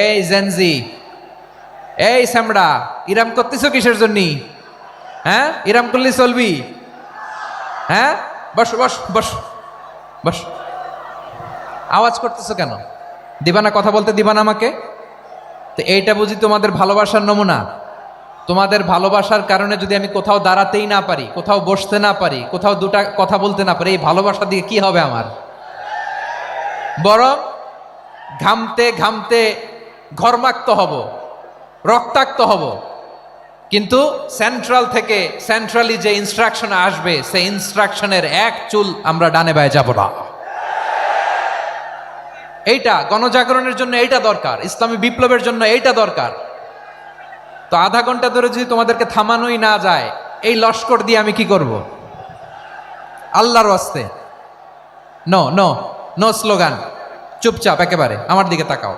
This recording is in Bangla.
এই জেনজি, এই স্যামড়া, ইরাম করতেছো কিসের জন্য? হ্যাঁ, ইরাম করলে চলবি? হ্যাঁ, বস বস বস বস। আওয়াজ করতেছো কেন? দিবা না, কথা বলতে দিবা না আমাকে? তো এইটা বুঝি তোমাদের ভালোবাসার নমুনা? তোমাদের ভালোবাসার কারণে যদি আমি কোথাও দাঁড়াতেই না পারি, কোথাও বসতে না পারি, কোথাও দুটা কথা বলতে না পারি, এই ভালোবাসা দিয়ে কি হবে আমার? বরং ঘামতে ঘামতে ঘর্মাক্ত হব, রক্তাক্ত হব, কিন্তু সেন্ট্রাল থেকে সেন্ট্রালি যে ইনস্ট্রাকশন আসবে সেই ইনস্ট্রাকশনের এক চুল আমরা ডানে বায়ে যাব না। এইটা গণজাগরণের জন্য এইটা দরকার, ইসলামী বিপ্লবের জন্য এইটা দরকার। তো আধা ঘন্টা ধরে যদি তোমাদেরকে থামানোই না যায়, এই লস্কর দিয়ে আমি কি করব? আল্লাহর ওয়াস্তে নো নো নো স্লোগান, চুপচাপ একেবারে আমার দিকে তাকাও।